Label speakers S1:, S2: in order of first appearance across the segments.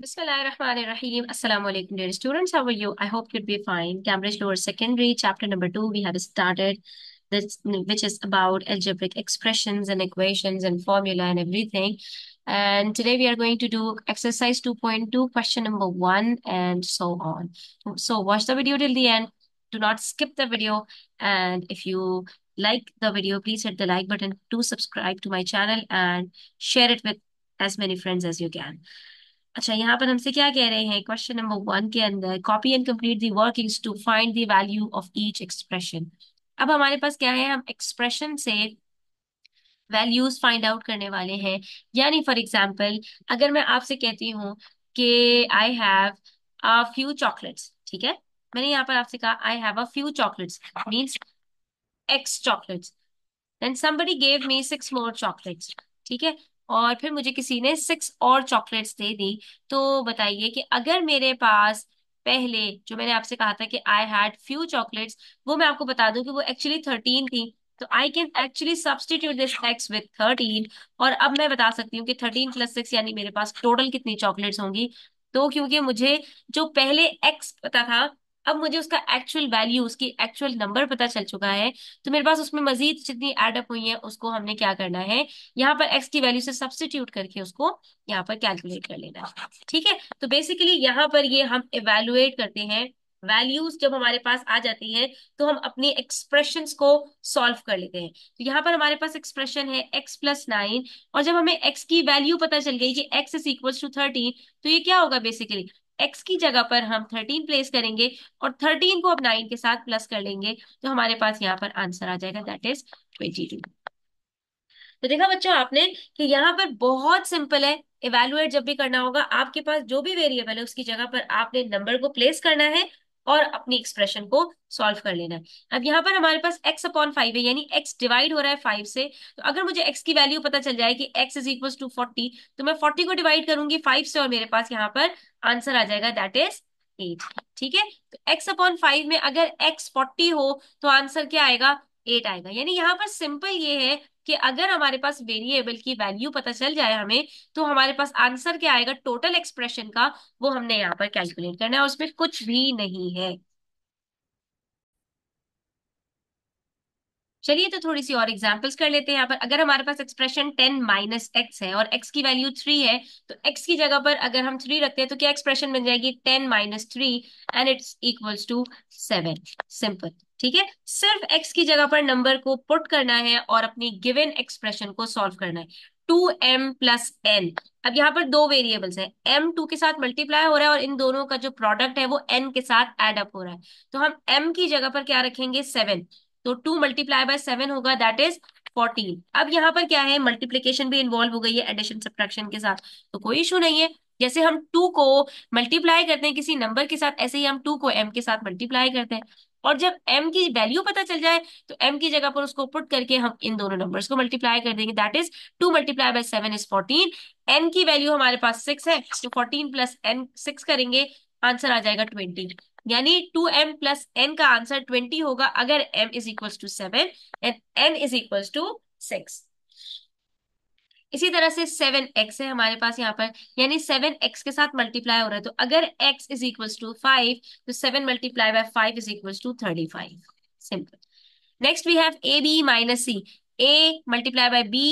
S1: Bismillahirrahmanirrahim. Assalamu alaikum, dear students. How are you? I hope you'd be fine. Cambridge Lower Secondary, chapter number 2, we have started this, which is about algebraic expressions and equations and formula and everything. And today we are going to do exercise 2.2, question number 1, and so on. So watch the video till the end. Do not skip the video. And if you like the video, please hit the like button. Do subscribe to my channel and share it with as many friends as you can. अच्छा, यहाँ पर हमसे क्या कह रहे हैं question number 1 के अंदर copy and complete the workings to find the value of each expression. अब हमारे पास क्या है, हम एक्सप्रेशन से वैल्यूज फाइंड आउट करने वाले हैं। यानी फॉर एग्जांपल, अगर मैं आपसे कहती हूँ कि I have a few chocolates, ठीक है, मैंने यहाँ पर आपसे कहा I have a few chocolates means x chocolates, then somebody gave me 6 more chocolates, ठीक है, और फिर मुझे किसी ने 6 और चॉकलेट्स दे दी। तो बताइए कि अगर मेरे पास पहले जो मैंने आपसे कहा था कि आई हैड फ्यू चॉकलेट्स, वो मैं आपको बता दूं कि वो एक्चुअली 13 थी, तो I can actually substitute this x with 13। और अब मैं बता सकती हूँ कि 13 + 6 यानी मेरे पास टोटल कितनी चॉकलेट्स होंगी। तो क्योंकि मुझे जो पहले एक्स पता था, अब मुझे उसका एक्चुअल वैल्यू, उसकी एक्चुअल नंबर पता चल चुका है, तो मेरे पास उसमें मजीद जितनी एडअप हुई है उसको हमने क्या करना है, यहाँ पर एक्स की वैल्यू से सब्स्टिट्यूट करके उसको यहाँ पर कैलकुलेट कर लेना है। ठीक है, तो बेसिकली यहाँ पर ये हम इवेलुएट करते हैं। वैल्यूज जब हमारे पास आ जाती हैं तो हम अपनी एक्सप्रेशंस को सॉल्व कर लेते हैं। तो यहाँ पर हमारे पास एक्सप्रेशन है x + 9, और जब हमें x की वैल्यू पता चल गई कि x = 13, तो ये क्या होगा, बेसिकली x की जगह पर हम 13 प्लेस करेंगे और 13 को अब 9 के साथ प्लस कर लेंगे, तो हमारे पास यहाँ पर आंसर आ जाएगा, दैट इज 22। तो देखा बच्चों आपने कि यहाँ पर बहुत सिंपल है। इवेलुएट जब भी करना होगा, आपके पास जो भी वेरिएबल है उसकी जगह पर आपने नंबर को प्लेस करना है और अपनी एक्सप्रेशन को सॉल्व कर लेना है। अब यहाँ पर हमारे पास x/5 है, यानी x डिवाइड हो रहा है 5 से। तो अगर मुझे x की वैल्यू पता चल जाए कि x = 40, तो मैं 40 को डिवाइड करूंगी 5 से और मेरे पास यहाँ पर आंसर आ जाएगा, दैट इज 8। ठीक है, तो x/5 में अगर x 40 हो तो आंसर क्या आएगा, 8 आएगा। यानी यहाँ पर सिंपल ये है कि अगर हमारे पास वेरिएबल की वैल्यू पता चल जाए हमें, तो हमारे पास आंसर क्या आएगा टोटल एक्सप्रेशन का, वो हमने यहाँ पर कैलकुलेट करना है और उसमें कुछ भी नहीं है। चलिए तो थोड़ी सी और एग्जांपल्स कर लेते हैं। यहाँ पर अगर हमारे पास एक्सप्रेशन 10 - x है और x की वैल्यू 3 है, तो x की जगह पर अगर हम 3 रखते हैं तो क्या एक्सप्रेशन बन जाएगी, 10 - 3 and it's equals to 7। Simple. ठीक है, सिर्फ x की जगह पर नंबर को पुट करना है और अपनी गिवन एक्सप्रेशन को सॉल्व करना है। 2m + n। अब यहाँ पर दो वेरिएबल्स हैं, m 2 के साथ मल्टीप्लाई हो रहा है और इन दोनों का जो प्रोडक्ट है वो n के साथ एड अप हो रहा है। तो हम m की जगह पर क्या रखेंगे, 7। तो 2 × 7 होगा, दैट इज 14। अब यहाँ पर क्या है, मल्टीप्लीकेशन भी इन्वॉल्व हो गई है एडिशन सब्ट्रैक्शन के साथ, तो कोई इशू नहीं है। जैसे हम 2 को मल्टीप्लाई करते हैं किसी नंबर के साथ, ऐसे ही हम 2 को m के साथ मल्टीप्लाई करते हैं। और जब m की वैल्यू पता चल जाए तो m की जगह पर उसको पुट करके हम इन दोनों नंबर्स को मल्टीप्लाई कर देंगे, दैट इज 2 × 7 इज 14। n की वैल्यू हमारे पास 6 है, तो 14 + n 6 करेंगे, आंसर आ जाएगा 20। यानी 2m + n का आंसर 20 होगा अगर m = 7 एंड n = 6। इसी तरह से 7x है हमारे पास यहाँ पर, यानी 7x के साथ मल्टीप्लाई हो रहा है, तो अगर x = 5, तो 7 × 5 = 35। Simple. Next we have AB - C. A multiplied by B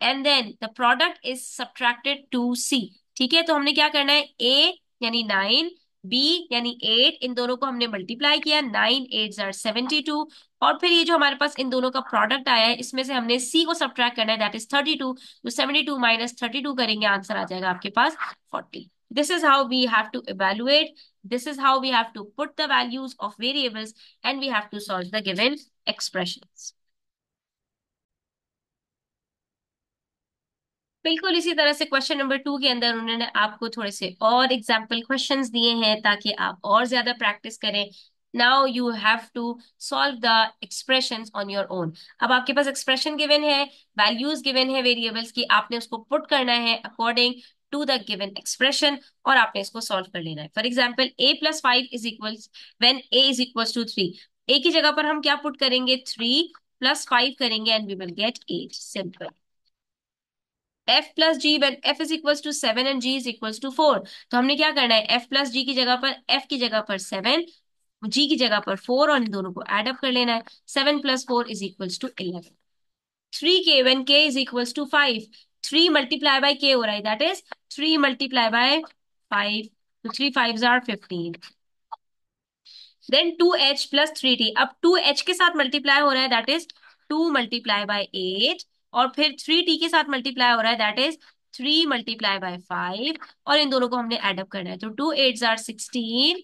S1: and then the product is subtracted to C. ठीक है, तो हमने क्या करना है, A यानी 9, B यानी 8, इन दोनों को हमने मल्टीप्लाई किया, 9 × 8 = 72, और फिर ये जो हमारे पास इन दोनों का प्रोडक्ट आया है इसमें से हमने C को सब्ट्रैक्ट करना है, दैट इज 32। तो 72 - 32 करेंगे, आंसर आ जाएगा आपके पास 40। This is how we have to evaluate. This is how we have to put the values of variables and we have to solve the given expressions. बिल्कुल इसी तरह से क्वेश्चन नंबर 2 के अंदर उन्होंने आपको थोड़े से और एग्जाम्पल क्वेश्चंस दिए हैं ताकि आप और ज्यादा प्रैक्टिस करें। Now you have to solve the expressions on your own. अब आपके पास एक्सप्रेशन गिवन है, वैल्यूज गिवन है वेरिएबल्स की, आपने उसको पुट करना है according to the given expression और आपने इसको सॉल्व कर लेना है। For example a + 5 is equals when a = 3। a की जगह पर हम क्या पुट करेंगे, 3 + 5 करेंगे and we will get 8। Simple. F plus G when F is equal to 7 and G is equal to 4। तो हमने क्या करना है, एफ प्लस जी की जगह पर, एफ की जगह पर 7, जी की जगह पर 4, और इन दोनों को एड अप कर लेना है। 7 + 4 is equal to 11। 3k when k is equals to 5, 3 multiply by k हो रहा है, that is 3 multiply by 5, तो 3 5s are 15। Then 2h plus 3t, अब 2h के साथ मल्टीप्लाई हो रहा है, दैट इज 2 मल्टीप्लाई बाय 8, और फिर 3t के साथ मल्टीप्लाई हो रहा है, दैट इज 3 मल्टीप्लाई बाय 5, और इन दोनों को हमने एड अप करना है, तो 2 8s are 16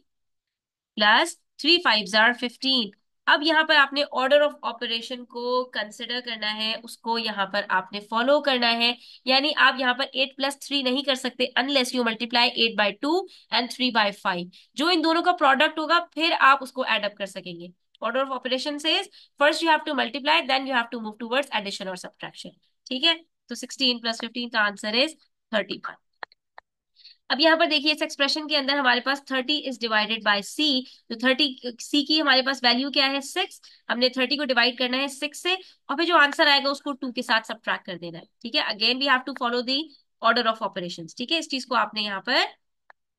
S1: plus 3 5s are 15। अब यहाँ पर आपने ऑर्डर ऑफ ऑपरेशन को कंसिडर करना है, उसको यहाँ पर आपने फॉलो करना है। यानी आप यहाँ पर 8 + 3 नहीं कर सकते अनलेस यू मल्टीप्लाई 8/2 एंड 3/5। जो इन दोनों का प्रोडक्ट होगा फिर आप उसको एड अप कर सकेंगे। Order of operation says first you have to multiply, then you have to move towards addition और सब्ट्रैक्शन। ठीक है, तो 16 + 15 का आंसर इज 31। अब यहाँ पर देखिए इस एक्सप्रेशन के अंदर हमारे पास 30 इज डिवाइडेड बाय सी, तो 30 सी की हमारे पास वैल्यू क्या है, 6। हमने 30 को डिवाइड करना है 6 से, और फिर जो आंसर आएगा उसको 2 के साथ सब्ट्रैक्ट कर देना है। ठीक है, again we have to follow the order of operations. ठीक है, इस चीज को आपने यहाँ पर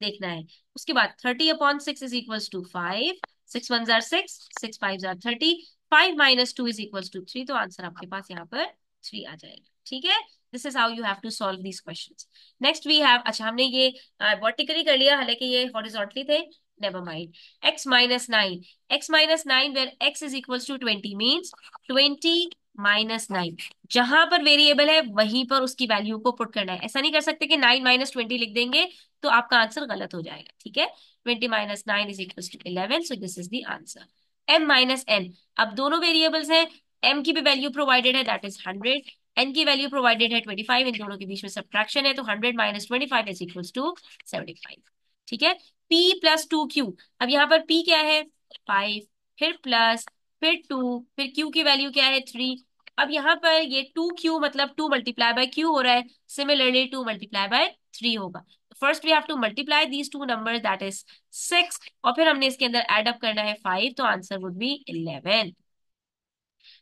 S1: देखना है। उसके बाद 30/6 is equal to 5, 6 1s are 6, 6 5s are 30, 5 - 2 is equal to 3, तो आंसर आपके पास यहाँ पर 3 आ जाएगा। ठीक है, this is how you have to solve these questions. Next we have, अच्छा हमने ये वर्टिकली कर लिया, हालांकि ये हॉरिजॉन्टली थे, never mind. x - 9, x - 9 where x is equal to 20 means 20 - 9, जहां पर वेरिएबल है वहीं पर उसकी वैल्यू को पुट करना है। ऐसा नहीं कर सकते कि 9 - 20 लिख देंगे तो आपका आंसर गलत हो जाएगा। ठीक है, 20 - 9 is equal to 11, so this is the answer. m - n, अब दोनों वेरिएबल्स हैं, m की भी वैल्यू प्रोवाइडेड है, दैट इज 100, n की वैल्यू प्रोवाइडेड है 25, इन दोनों के बीच में सब्ट्रैक्शन है, तो 100 - 25 इज इक्वल टू 75। ठीक है, p + 2q, अब यहाँ पर p क्या है 5, फिर प्लस, फिर 2, फिर q की वैल्यू क्या है 3। अब यहाँ पर ये 2q मतलब 2 मल्टीप्लाई बाय q हो रहा है, सिमिलरली 2 मल्टीप्लाई बाय 3 होगा। First we have to multiply these two numbers, that is 6, और फिर हमने इसके अंदर एड अप करना है 5, तो answer would B 11।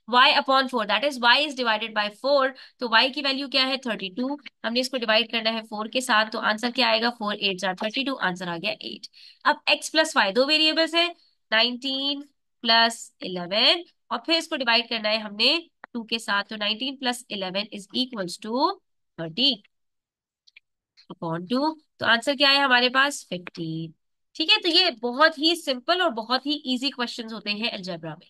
S1: y/4, that is y is divided by 4, तो y की वैल्यू क्या है 32, हमने इसको डिवाइड करना है 4 के साथ, तो आंसर क्या आएगा 4 8s are 32, आंसर आ गया 8। अब x + y दो वेरिएबल्स है, 19 + 11, और फिर इसको डिवाइड करना है हमने 2 के साथ, तो 19 + 11 इज इक्वल्स टू 30/2, तो आंसर क्या है हमारे पास 15। ठीक है, तो ये बहुत ही सिंपल और बहुत ही इजी क्वेश्चंस होते हैं अलजेब्रा में।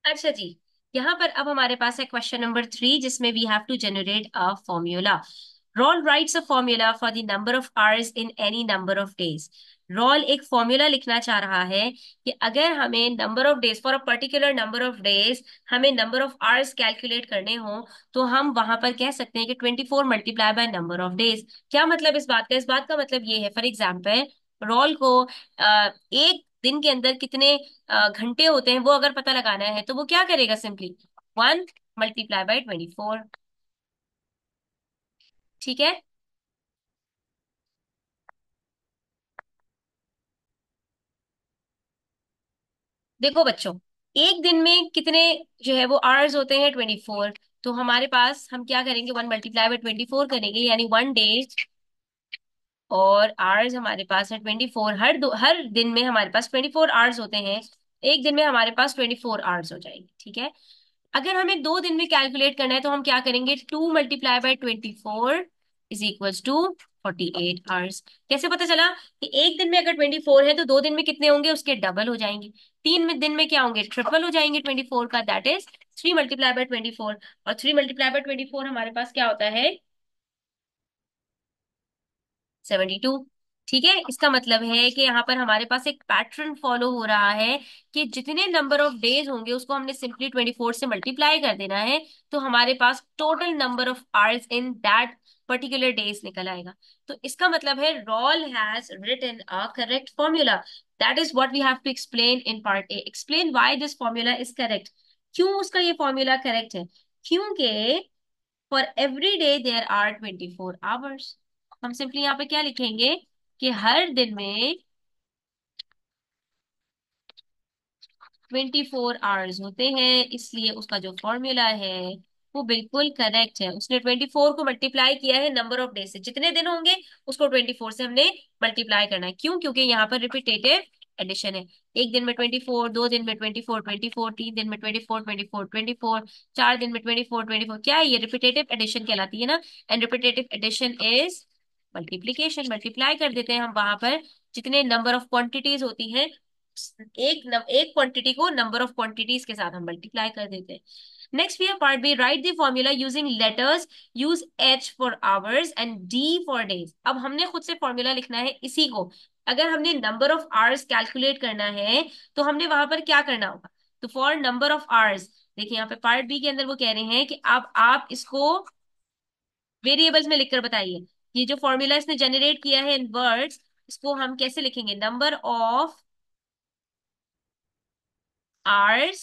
S1: अच्छा जी, यहाँ पर अब हमारे पास है क्वेश्चन नंबर 3, जिसमें we have to generate a formula. Raul writes a formula for the number of hours in any number of days. Raul एक फॉर्मूला लिखना चाह रहा है कि अगर हमें number of days, for a particular number of days हमें number of hours calculate करने हो, तो हम वहां पर कह सकते हैं कि 24 multiply by number of days. क्या मतलब इस बात का, इस बात का मतलब ये है, फॉर एग्जाम्पल रॉल को एक दिन के अंदर कितने घंटे होते हैं वो अगर पता लगाना है, तो वो क्या करेगा, सिंपली 1 मल्टीप्लाई बाय 24। ठीक है, देखो बच्चों, एक दिन में कितने जो है वो आवर्स होते हैं 24, तो हमारे पास हम क्या करेंगे 1 मल्टीप्लाई बाय 24 करेंगे, यानी 1 डे, और आवर्स हमारे पास है 24। हर दिन में हमारे पास 24 आवर्स होते हैं, एक दिन में हमारे पास 24 आवर्स हो जाएंगे। ठीक है, अगर हमें 2 दिन में कैलकुलेट करना है तो हम क्या करेंगे, 2 multiply by 24 is equals to 48 hours. कैसे पता चला कि एक दिन में अगर 24 है तो 2 दिन में कितने होंगे, उसके डबल हो जाएंगे। 3 दिन में क्या होंगे, ट्रिपल हो जाएंगे 24 का, दैट इज 3 मल्टीप्लाई बाय 24, और 3 मल्टीप्लाई बाय 24 हमारे पास क्या होता है 72। ठीक है, इसका मतलब है कि यहाँ पर हमारे पास एक पैटर्न फॉलो हो रहा है कि जितने नंबर ऑफ डेज होंगे उसको हमने सिंपली 24 से मल्टीप्लाई कर देना है, तो हमारे पास total number of hours in that particular days निकल आएगा। तो इसका मतलब है Raul has written a correct formula, that is what we have to explain in part A. Explain why this formula is correct, क्यों उसका ये फॉर्मूला करेक्ट है, क्योंकि for every day there are 24 hours. हम सिंपली यहाँ पे क्या लिखेंगे कि हर दिन में 24 आवर्स होते हैं, इसलिए उसका जो फॉर्मूला है वो बिल्कुल करेक्ट है। उसने 24 को मल्टीप्लाई किया है नंबर ऑफ डेज से, जितने दिन होंगे उसको 24 से हमने मल्टीप्लाई करना है। क्यों? क्योंकि यहाँ पर रिपीटेटिव एडिशन है। एक दिन में 24, 2 दिन में 24, 24, 3 दिन में 24, 24, 24, 4 दिन में 24, 24, क्या है ये? रिपीटेटिव एडिशन कहलाती है ना। And repetitive addition is multiplication. Multiply कर देते हैं हम वहां पर जितने नंबर ऑफ क्वांटिटीज होती हैं, एक क्वांटिटी को नंबर ऑफ क्वांटिटीज के साथ हम मल्टीप्लाई कर देते हैं। Next we have part B, write the formula using letters, use H for hours and D for days. अब हमने खुद से फॉर्मूला लिखना है इसी को। अगर हमने नंबर ऑफ आवर्स कैलकुलेट करना है तो हमने वहां पर क्या करना होगा? तो फॉर नंबर ऑफ आवर्स, देखिए यहाँ पे पार्ट बी के अंदर वो कह रहे हैं कि अब आप इसको वेरिएबल्स में लिखकर बताइए। ये जो फॉर्मूला इसने जनरेट किया है इन वर्ड्स, इसको हम कैसे लिखेंगे? Number of hours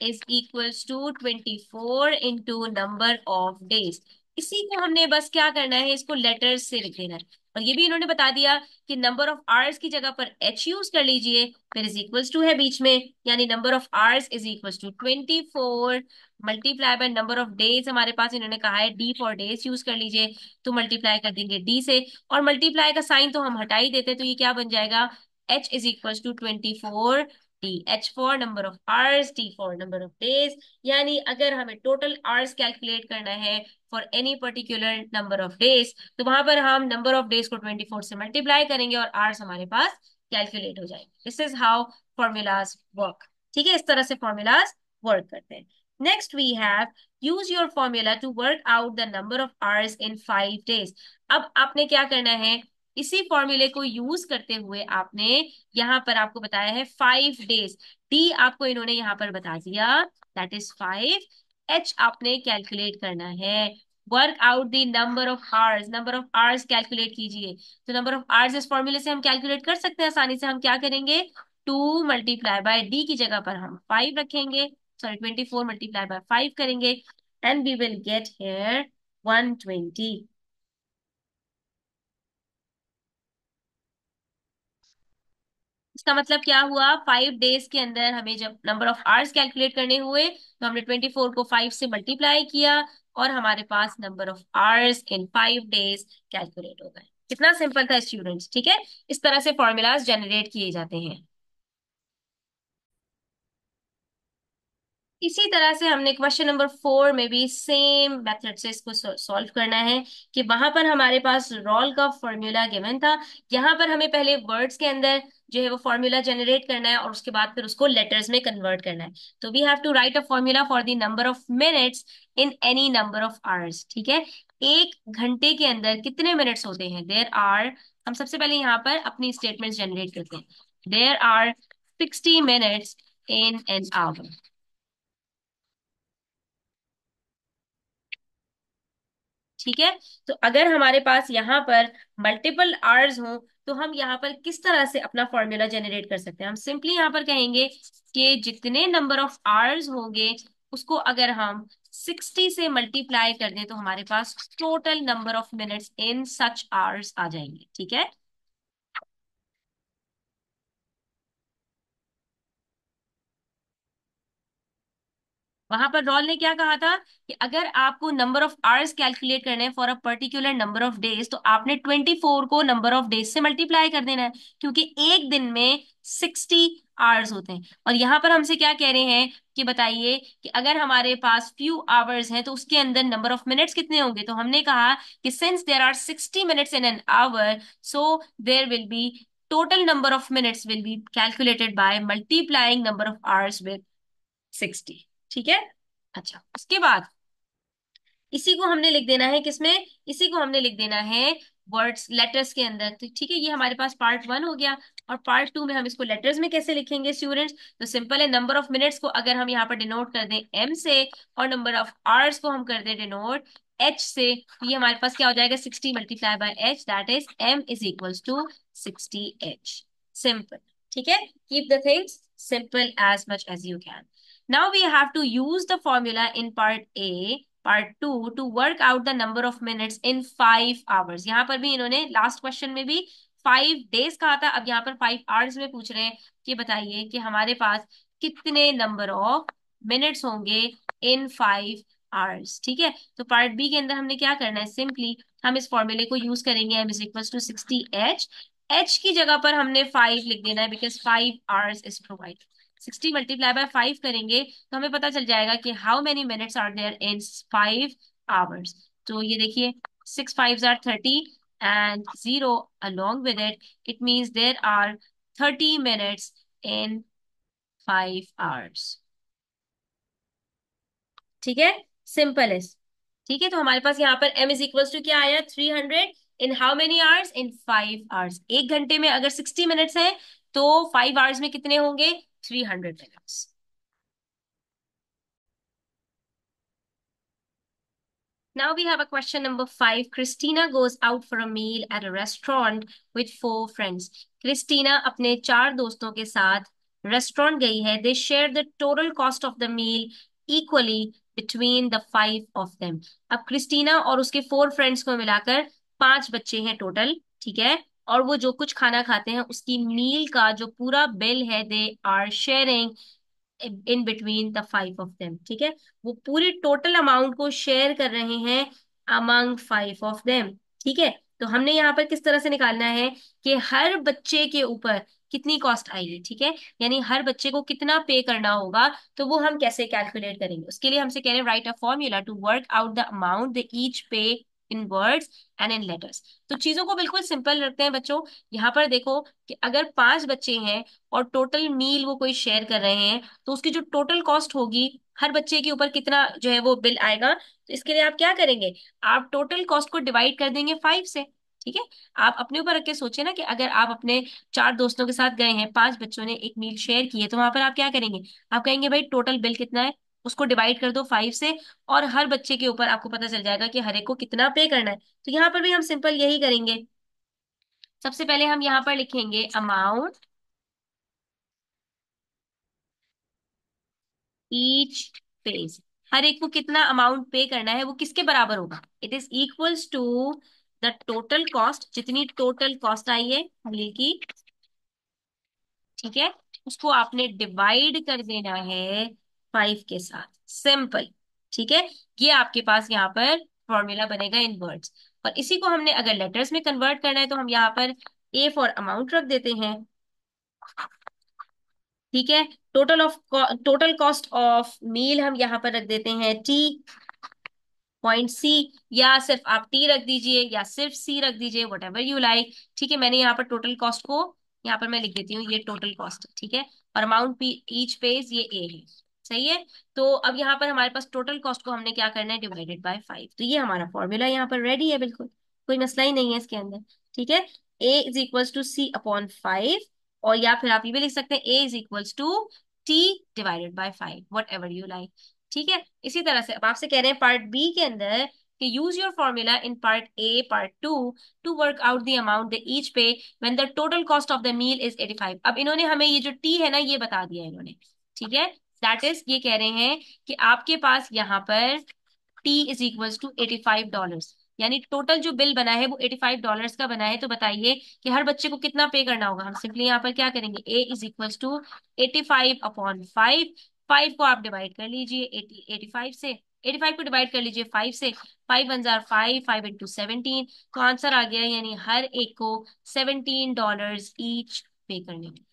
S1: is equals to 24 into number of days। इसी को हमने बस क्या करना है, इसको लेटर्स से लिख देना है। और ये भी इन्होंने बता दिया कि नंबर ऑफ आवर्स की जगह पर h यूज कर लीजिए, फिर इज इक्वल्स टू है बीच में, यानी number of hours is equals to 24 multiply by number of days. हमारे पास इन्होंने कहा है डी फॉर डेज यूज कर लीजिए, तो मल्टीप्लाई कर देंगे डी से। और मल्टीप्लाई का साइन तो हम हटा ही देते, तो ये क्या बन जाएगा? h is equals to 24 T, H for number of hours, T for number of days. यानी अगर हमें टोटल आवर्स कैलकुलेट करना है for any particular number of days, तो वहां पर हम नंबर ऑफ डेज को 24 से मल्टीप्लाई करेंगे और आवर्स हमारे पास कैलकुलेट हो जाएंगे। This is how formulas work. ठीक है, इस तरह से फॉर्मूलाज वर्क करते हैं। Next we have use your formula to work out the number of hours in 5 days. अब आपने क्या करना है, इसी फॉर्मूले को यूज करते हुए आपने यहाँ पर आपको बताया है 5 डेज। डी आपको इन्होंने यहाँ पर बता दिया, दैट इज 5। एच आपने कैलकुलेट करना है। Work out the number of hours, number of hours calculate कीजिए। तो नंबर ऑफ आवर्स इस फॉर्मूले से हम कैलकुलेट कर सकते हैं आसानी से। हम क्या करेंगे? 2 मल्टीप्लाई बाय डी की जगह पर हम 5 रखेंगे, सॉरी 24 मल्टीप्लाई बाय 5 करेंगे, and we will get here 120। इसका मतलब क्या हुआ? 5 डेज के अंदर हमें जब नंबर ऑफ आवर्स कैलकुलेट करने हुए तो हमने 24 को 5 से मल्टीप्लाई किया और हमारे पास number of hours in 5 days calculate हो गए। कितना सिंपल था स्टूडेंट्स। ठीक है, इस तरह से फॉर्मूलाज जनरेट किए जाते हैं। इसी तरह से हमने क्वेश्चन नंबर 4 में भी सेम मेथड से इसको सॉल्व करना है कि वहां पर हमारे पास रोल का फॉर्मूला गिवन था। यहाँ पर हमें पहले वर्ड्स के अंदर जो है वो फॉर्मूला जनरेट करना है और उसके बाद फिर उसको लेटर्स में कन्वर्ट करना है। तो we have to write a formula for the number of minutes in any number of hours. ठीक है, एक घंटे के अंदर कितने मिनट्स होते हैं? देयर आर, हम सबसे पहले यहाँ पर अपनी स्टेटमेंट जनरेट करते हैं। There are 60 minutes in an hour. ठीक है, तो अगर हमारे पास यहाँ पर मल्टीपल आवर्स हो तो हम यहाँ पर किस तरह से अपना फॉर्मूला जनरेट कर सकते हैं? हम सिंपली यहाँ पर कहेंगे कि जितने नंबर ऑफ आवर्स होंगे उसको अगर हम 60 से मल्टीप्लाई कर दें तो हमारे पास total number of minutes in such hours आ जाएंगे। ठीक है, वहां पर रॉल ने क्या कहा था कि अगर आपको नंबर ऑफ आवर्स कैलकुलेट करने हैं for a particular number of days तो आपने 24 को नंबर ऑफ डेज से मल्टीप्लाई कर देना है, क्योंकि एक दिन में 60 आवर्स होते हैं। और यहाँ पर हमसे क्या कह रहे हैं कि बताइए कि अगर हमारे पास फ्यू आवर्स हैं तो उसके अंदर नंबर ऑफ मिनट्स कितने होंगे? तो हमने कहा कि since there are 60 minutes in an hour, so there will be total number of minutes will be calculated by multiplying number of hours with 60। ठीक है, अच्छा उसके बाद इसी को हमने लिख देना है किसमें? इसी को हमने लिख देना है वर्ड्स लेटर्स के अंदर। तो ठीक है, ये हमारे पास पार्ट 1 हो गया। और पार्ट 2 में हम इसको लेटर्स में कैसे लिखेंगे स्टूडेंट्स? तो सिंपल है, नंबर ऑफ मिनट्स को अगर हम यहाँ पर डिनोट कर दें एम से और नंबर ऑफ आवर्स को हम कर दें डिनोट एच से, तो ये हमारे पास क्या हो जाएगा? 60 multiply by H, that is M is equals to 60 H. Simple. ठीक है, keep the things simple as much as you can. Now we have to use the formula in part A, part 2 to work out the number of minutes in 5 hours। यहाँ पर भी इन्होंने last question में भी 5 days कहा था, अब यहाँ पर 5 आवर्स में पूछ रहे हैं कि बताइए कि हमारे पास कितने नंबर ऑफ मिनट्स होंगे इन 5 आवर्स। ठीक है, तो पार्ट बी के अंदर हमने क्या करना है, सिंपली हम इस फॉर्मूले को यूज करेंगे, m is equal to 60h। h की जगह पर हमने 5 लिख देना है, because 5 hours is provided. 60 multiply by 5 करेंगे तो हमें पता चल जाएगा कि how many minutes are there in 5 hours. तो ये देखिए, 6 5s are 30 and 0 along with it, it means there are 30 minutes in 5 hours। ठीक है, सिंपल है। ठीक है, तो हमारे पास यहाँ पर m इज इक्वल टू क्या आया, 300 in how many hours, in 5 hours. 1 घंटे में अगर 60 मिनट्स है तो 5 आवर्स में कितने होंगे, 300 minutes. Now we have a question number 5. Christina goes out for a meal at a restaurant with 4 friends. Christina अपने 4 दोस्तों के साथ रेस्टोरेंट गई है. They share the total cost of the meal equally between the 5 of them. अब Christina और उसके 4 friends को मिलाकर 5 बच्चे हैं टोटल, ठीक है, और वो जो कुछ खाना खाते हैं उसकी मील का जो पूरा बिल है, they are sharing in between the 5 of them। ठीक है, वो पूरी टोटल अमाउंट को शेयर कर रहे हैं अमंग 5 of them। ठीक है, तो हमने यहाँ पर किस तरह से निकालना है कि हर बच्चे के ऊपर कितनी कॉस्ट आएगी। ठीक है, यानी हर बच्चे को कितना पे करना होगा, तो वो हम कैसे कैलकुलेट करेंगे, उसके लिए हमसे कह रहे हैं write a formula to work out the amount they each pay in words and in letters. तो चीजों को बिल्कुल सिंपल रखते हैं बच्चों। यहाँ पर देखो कि अगर 5 बच्चे हैं और टोटल मील वो कोई शेयर कर रहे हैं, तो उसकी जो टोटल कॉस्ट होगी, हर बच्चे के ऊपर कितना जो है वो बिल आएगा, तो इसके लिए आप क्या करेंगे, आप टोटल कॉस्ट को डिवाइड कर देंगे 5 से। ठीक है, आप अपने ऊपर रख के सोचिए ना कि अगर आप अपने 4 दोस्तों के साथ गए हैं, 5 बच्चों ने एक मील शेयर की है, तो वहां पर आप क्या करेंगे, आप कहेंगे भाई टोटल बिल कितना है, उसको डिवाइड कर दो 5 से, और हर बच्चे के ऊपर आपको पता चल जाएगा कि हर एक को कितना पे करना है। तो यहाँ पर भी हम सिंपल यही करेंगे। सबसे पहले हम यहाँ पर लिखेंगे अमाउंट ईच पेज, हर एक को कितना अमाउंट पे करना है वो किसके बराबर होगा, it is equals to the total cost, जितनी टोटल कॉस्ट आई है मील की। ठीक है, उसको आपने डिवाइड कर देना है 5 के साथ, सिंपल। ठीक है, ये आपके पास यहाँ पर फॉर्मूला बनेगा इन वर्ड्स। और इसी को हमने अगर लेटर्स में कन्वर्ट करना है तो हम यहाँ पर ए फॉर अमाउंट रख देते हैं। ठीक है, टोटल कॉस्ट ऑफ मील हम यहाँ पर रख देते हैं टी, पॉइंट सी, या सिर्फ आप टी रख दीजिए या सिर्फ सी रख दीजिए, वट एवर यू लाइक। ठीक है, मैंने यहाँ पर टोटल कॉस्ट को यहाँ पर मैं लिख देती हूँ, ये टोटल कॉस्ट है। ठीक है, और अमाउंट पी ईच पेज ये ए है। सही है, तो अब यहाँ पर हमारे पास टोटल कॉस्ट को हमने क्या करना है, डिवाइडेड बाय 5। तो ये हमारा फॉर्मूला यहाँ पर रेडी है, बिल्कुल कोई मसला ही नहीं है इसके अंदर। ठीक है, A is equals to C upon 5, और या फिर आप ये भी लिख सकते हैं A is equals to T divided by 5, whatever you like. ठीक है, इसी तरह से अब आपसे कह रहे हैं पार्ट बी के अंदर कि use your formula in part A part two to work out the amount the each pay when the total cost of the meal is 85। अब इन्होंने हमें ये जो टी है ना ये बता दिया है इन्होंने। ठीक है, दैट इज ये कह रहे हैं कि आपके पास यहाँ पर टी इज इक्वल्स टू $85, यानी टोटल जो बिल बना है वो $85 का बना है। तो बताइए कि हर बच्चे को कितना पे करना होगा। हम सिंपली यहाँ पर क्या करेंगे, ए इज इक्वल्स टू 85/5। 5 को आप डिवाइड कर लीजिए 85 से, 85 को डिवाइड कर लीजिए 5 से, 5 1 5, 5 into 17, तो आंसर आ गया, यानी हर एक को $17 ईच पे करने होंगे।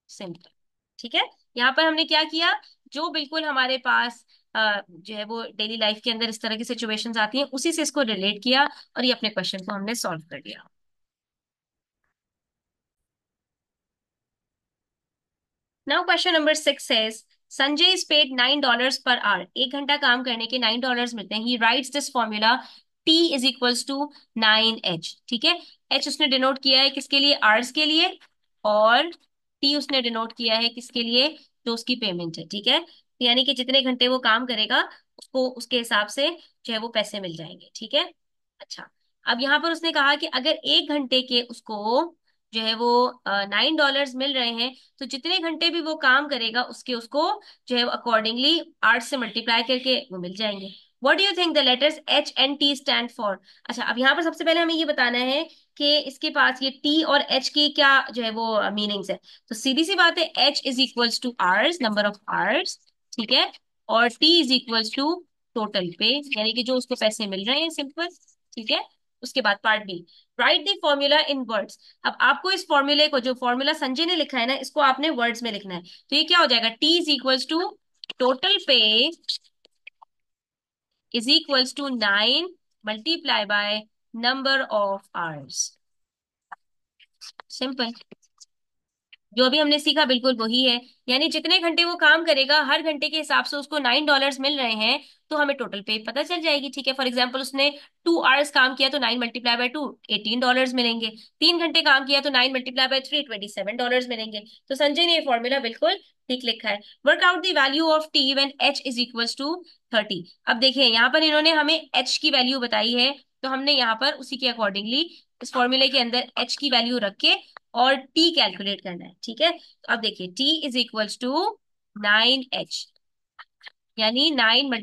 S1: सिंपल। ठीक है, यहाँ पर हमने क्या किया, जो बिल्कुल हमारे पास जो है वो डेली लाइफ के अंदर इस तरह की सिचुएशंस आती हैं उसी से इसको रिलेट किया और ये अपने क्वेश्चन को हमने सॉल्व कर दिया। Now question number 6 says Sanjay is paid $9 per hour. 1 घंटा काम करने के $9 मिलते हैं। He writes this formula T is equals to 9h। ठीक है, एच उसने डिनोट किया है किसके लिए, आवर्स के लिए, और टी उसने डिनोट किया है किसके लिए, जो उसकी पेमेंट है। ठीक है, यानी कि जितने घंटे वो काम करेगा उसको उसके हिसाब से जो है वो पैसे मिल जाएंगे। ठीक है, अच्छा, अब यहाँ पर उसने कहा कि अगर 1 घंटे के उसको जो है वो $9 मिल रहे हैं, तो जितने घंटे भी वो काम करेगा उसके उसको जो है अकॉर्डिंगली 8 से मल्टीप्लाई करके वो मिल जाएंगे। What do you think the letters H and T stand for. अच्छा, अब यहाँ पर सबसे पहले हमें ये बताना है कि इसके पास ये टी और एच की क्या जो है वो मीनिंग्स है। तो सीधी सी बात है, H is equals to hours, number of hours. ठीक है, और T is equals to total pay, यानी कि जो उसको पैसे मिल रहे हैं, सिंपल। ठीक है। उसके बाद part B, write the formula in words. अब आपको इस फॉर्मूले को, जो फॉर्मूला संजय ने लिखा है ना, इसको आपने वर्ड्स में लिखना है। तो ये क्या हो जाएगा, T is equals to total pay is equals to 9 multiply by number of hours. Simple. जो अभी हमने सीखा बिल्कुल वही है, यानी जितने घंटे वो काम करेगा, हर घंटे के हिसाब से उसको $9 मिल रहे हैं, तो हमें टोटल पे पता चल जाएगी। ठीक है, फॉर एग्जाम्पल उसने 2 आवर्स काम किया तो 9 × 2 $18 मिलेंगे। 3 घंटे काम किया तो 9 × 3 $27 मिलेंगे। तो संजय ने ये फॉर्मूला बिल्कुल ठीक लिखा है। Work out the value of T when H is equals to 30। अब देखिए यहाँ पर इन्होंने हमें एच की वैल्यू बताई है, तो हमने यहाँ पर उसी के अकॉर्डिंगली इस फॉर्मूले के अंदर एच की वैल्यू रख के और टी कैलकुलेट करना है। ठीक है, तो अब देखिए T is equals to 9h, यानी 9 ×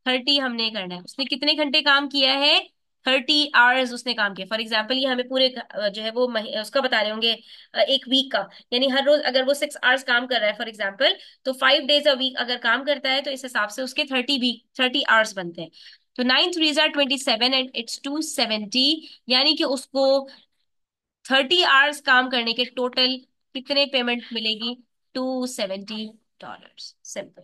S1: 30 हमने करना है। उसने कितने घंटे काम किया है, 30 आवर्स उसने काम किया। फॉर एग्जाम्पल ये हमें पूरे जो है वो उसका बता रहे होंगे, एक वीक का, यानी हर रोज अगर वो 6 आवर्स काम कर रहा है फॉर एग्जाम्पल, तो 5 डेज अ वीक अगर काम करता है, तो इस हिसाब से उसके 30 आवर्स बनते हैं। तो 9 3 = 27 एंड इट्स 270, यानी कि उसको 30 आवर्स काम करने के टोटल कितने पेमेंट मिलेगी, $270। सिंपल।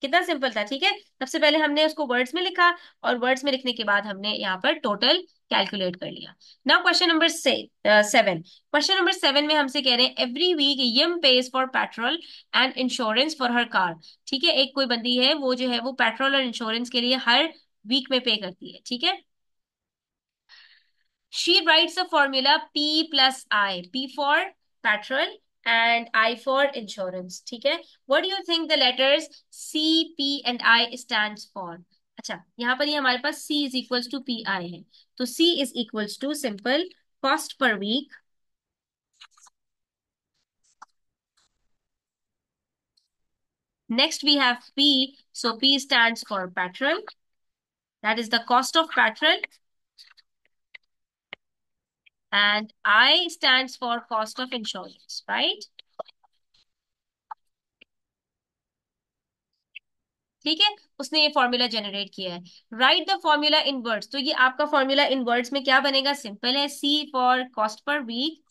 S1: कितना सिंपल था। ठीक है, सबसे पहले हमने उसको वर्ड्स में लिखा, और वर्ड्स में लिखने के बाद हमने यहाँ पर टोटल कैलकुलेट कर लिया। Now question number 7। Question number 7 में हमसे कह रहे हैं every week Yam pays for petrol and insurance for her car. ठीक है, एक कोई बंदी है, वो जो है वो पेट्रोल और इंश्योरेंस के लिए हर वीक में पे करती है। ठीक है, she writes a formula P plus I, P for petrol and I for insurance. ठीक है, what do you think the letters C, P and I stands for? अच्छा, यहाँ पर ये हमारे पास C is equals to PI है, तो C is equals to simple cost per week. Next we have P, so P stands for petrol, that is the cost of petrol, and I stands for cost of insurance, right? ठीक है, उसने ये formula generate किया है। Right the formula in words, तो ये आपका formula in words में क्या बनेगा, सिंपल है, C for cost per week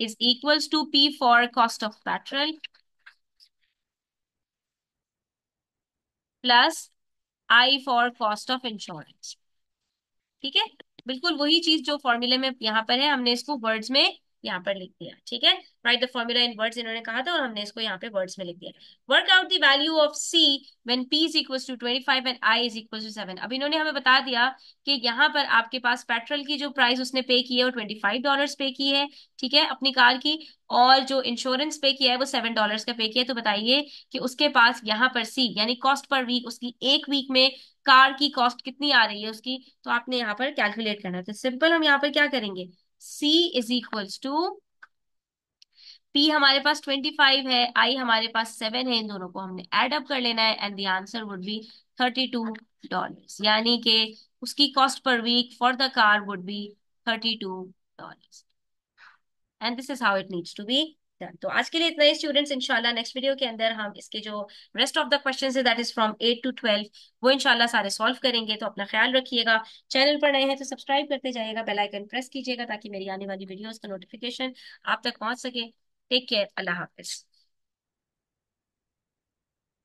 S1: is equals to P for cost of petrol plus I for cost of insurance. ठीक है, बिल्कुल वही चीज जो फॉर्मूले में यहाँ पर है, हमने इसको वर्ड्स में यहाँ पर लिख दिया। ठीक है, right the formula in words इन्होंने कहा था, और हमने इसको यहाँ पे वर्ड्स में लिख दिया। Work out the value of C when P is equals to 25 and I is equals to 7। अब इन्होंने हमें बता दिया कि यहाँ पर आपके पास पेट्रोल की जो प्राइस उसने पे की है वो $25 पे की है, ठीक है, अपनी कार की, और जो इंश्योरेंस पे किया है वो $7 का पे किया है। तो बताइए कि उसके पास यहाँ पर सी यानी कॉस्ट पर वीक, उसकी एक वीक में कार की कॉस्ट कितनी आ रही है उसकी, तो आपने यहाँ पर कैलकुलेट करना है। तो सिंपल हम यहाँ पर क्या करेंगे, C is equals to P हमारे पास 25 है, I हमारे पास 7 है, इन दोनों को हमने एड अप कर लेना है, and the answer would be $32, यानी कि उसकी cost per week for the car would be $32। And this is how it needs to be done. तो आज के लिए इतना ही स्टूडेंट्स, इंशाल्लाह नेक्स्ट वीडियो के अंदर हम इसके जो रेस्ट ऑफ द क्वेश्चंस है, दैट इज फ्रॉम 8 to 12, वो इंशाल्लाह सारे सॉल्व करेंगे। तो अपना ख्याल रखिएगा, चैनल पर नए हैं तो सब्सक्राइब करते जाइएगा, बेल आइकन प्रेस कीजिएगा ताकि मेरी आने वाली वीडियोस का नोटिफिकेशन आप तक पहुंच सके। टेक केयर, अल्लाह हाफिज।